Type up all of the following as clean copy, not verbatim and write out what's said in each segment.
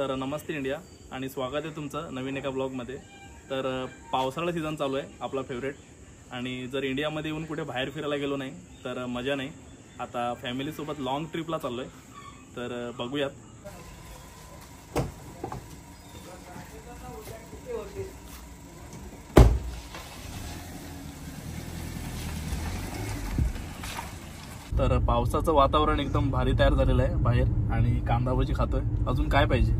तर नमस्ते इंडिया आणि स्वागत आहे तुमचं नवीन एका ब्लॉगमध्ये। तर पावसाळा सीझन चालू आहे आपला फेवरेट, आणि जर इंडियामध्ये येऊन कुठे बाहेर फिरायला गेलो नाही तर मजा नाही। आता फॅमिलीसोबत लॉंग ट्रिपला चाललो आहे, तर बघूयात। तर पावसाचं वातावरण एकदम भारी तयार झालेलं आहे बाहेर, आणि कांदा भजी खातोय। अजून काय पाहिजे।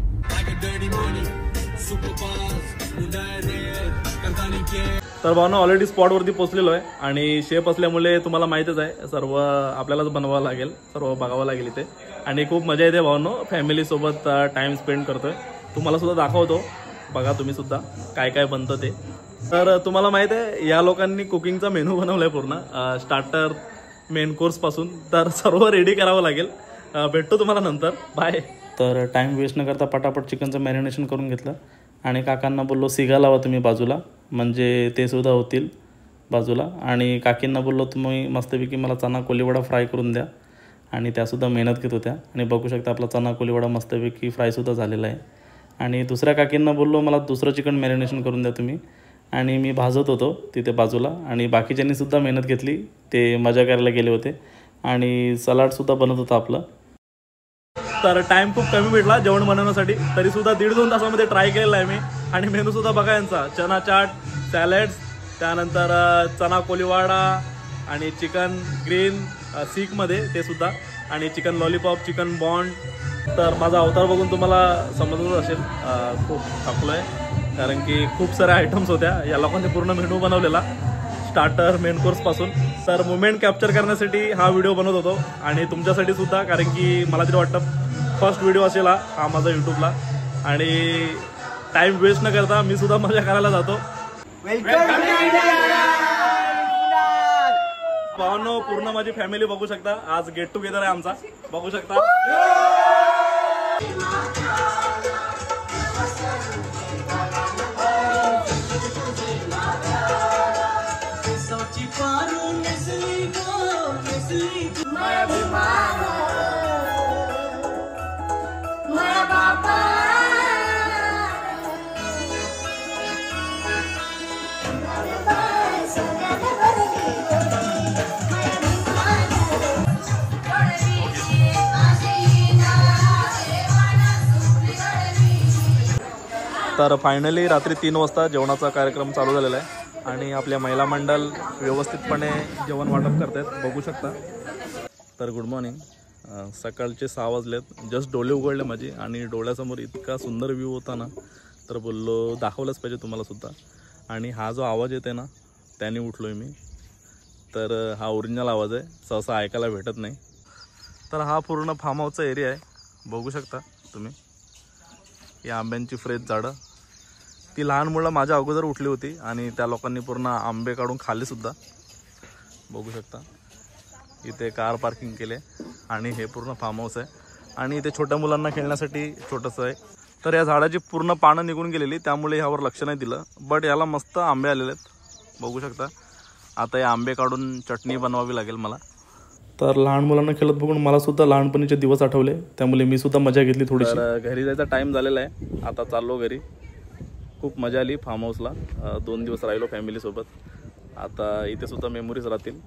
तर भावना ऑलरेडी स्पॉट वरती पोहोचलेलो आहे, आणि शेफ असल्यामुळे तुम्हाला माहितच आहे सर्व आपल्यालाच बनवावं लागेल, सर्व बघावं लागेल इथे। आणि खूप मजा येते भावनो, फॅमिली सोबत टाइम स्पेंड करतोय। तुम्हाला सुद्धा दाखवतो, बघा तुम्ही सुद्धा काय काय बनतं ते। तर तुम्हाला माहित आहे या लोकांनी कुकिंगचा मेनू बनवलाय पूर्ण, स्टार्टर मेन कोर्स पासून। तर सर्व रेडी करावं लागेल। भेटतो तुम्हाला नंतर, बाय। तर टाइम वेस्ट न करता पटापट चिकनचं मॅरिनेशन करून घेतलं, आणि काकांना बोललो सिगा लावा तुम्ही बाजूला, म्हणजे ते सुद्धा होतील बाजूला। आणि काकींना बोललो तुम्ही मस्तपैकी मला चना कोलीवडा फ्राय करून द्या, आणि त्यासुद्धा मेहनत घेत होत्या। आणि बघू शकता आपला चना कोलीवडा मस्तपैकी फ्रायसुद्धा झालेला आहे। आणि दुसऱ्या काकींना बोललो मला दुसरं चिकन मॅरिनेशन करून द्या तुम्ही, आणि मी भाजत होतो तिथे बाजूला। आणि बाकीच्यांनी सुद्धा मेहनत घेतली, ते मजा करायला गेले होते। आणि सलाडसुद्धा बनत होतं आपलं। तर टाइम खूप कमी भेटला जेवण बनवण्यासाठी, तरी सुद्धा 1.5-2 तासामध्ये ट्राय केलेला आहे मी। आणि मेनूसुद्धा बघा यांचा, चना चाट, सॅलड्स, त्यानंतर चना कोलीवाडा, आणि चिकन ग्रीन सीखमध्ये ते सुद्धा, आणि चिकन लॉलीपॉप, चिकन बॉन्ड। तर माझा अवतार बघून तुम्हाला समजतच असेल, खूप थकलो आहे, कारण की खूप साऱ्या आयटम्स होत्या। या लोकांनी पूर्ण मेनू बनवलेला, स्टार्टर मेन कोर्सपासून। तर मुवमेंट कॅप्चर करण्यासाठी हा व्हिडिओ बनवत होतो, आणि तुमच्यासाठी सुद्धा, कारण की मला तरी वाटतं फर्स्ट व्हिडिओ असेल हा माझा यूट्यूबला। आणि टाइम वेस्ट न करता मी सुद्धा मजा करायला जातो। भावनो पूर्ण माझी फॅमिली बघू शकता, आज गेट टुगेदर आहे आमचा, बघू शकता। तर फायनली रात्री 3 वाजता जेवणाचा कार्यक्रम चालू झालेला आहे, आणि आपल्या महिला मंडळ व्यवस्थितपणे जेवण वाटप करतात, बघू शकता। तर गुड मॉर्निंग, सकाळचे 6 वाजलेत, जस्ट डोळे उघडले माझे, आणि डोळ्यासमोर इतका सुंदर व्ह्यू होता ना, तर बोललो दाखवलंच पाहिजे तुम्हाला सुद्धा। आणि हा जो आवाज येते ना, त्याने उठलो आहे मी। तर हा ओरिजिनल आवाज आहे, सहसा ऐकायला भेटत नाही। तर हा पूर्ण फार्म हाऊसचा एरिया आहे, बघू शकता तुम्ही। या आंब्यांची फ्रेश झाडं, ती लहान मुलं माझ्या अगोदर उठली होती, आणि त्या लोकांनी पूर्ण आंबे काढून खाल्ले सुद्धा, बघू शकता। इथे कार पार्किंग केले, आणि हे पूर्ण फार्म हाऊस आहे। आणि इथे छोट्या मुलांना खेळण्यासाठी छोटंसं आहे। तर या झाडाची पूर्ण पानं निघून गेलेली, त्यामुळे ह्यावर लक्ष नाही दिलं, बट याला मस्त आंबे आलेले आहेत, बघू शकता। आता हे आंबे काढून चटणी बनवावी लागेल मला। तर लहान मुलांना खेळत बघून मला सुद्धा लहानपणीचे दिवस आठवले, त्यामुळे मी सुद्धा मजा घेतली थोडीशी। तर घरी जायचा टाइम झालेला आहे, आता चाललो घरी। खूप मजा आली फार्म हाऊसला, 2 दिवस राहिलो फॅमिलीसोबत। आता इथे सुद्धा मेमोरीज राहतील,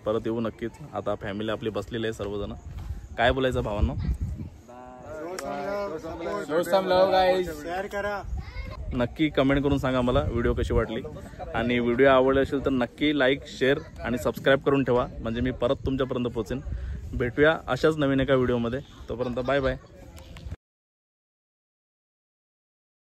परत येऊ नक्कीच। आता फॅमिली आपली बसलेली आहे सर्वजण। काय बोलायचं भावांनो? नक्की कमेंट करून सांगा मला व्हिडिओ कशी वाटली, आणि व्हिडिओ आवडले असेल तर नक्की लाईक, शेअर आणि सबस्क्राईब करून ठेवा, म्हणजे मी परत तुमच्यापर्यंत पोहोचेन। भेटूया अशाच नवीन एका व्हिडिओमध्ये, तोपर्यंत बाय बाय।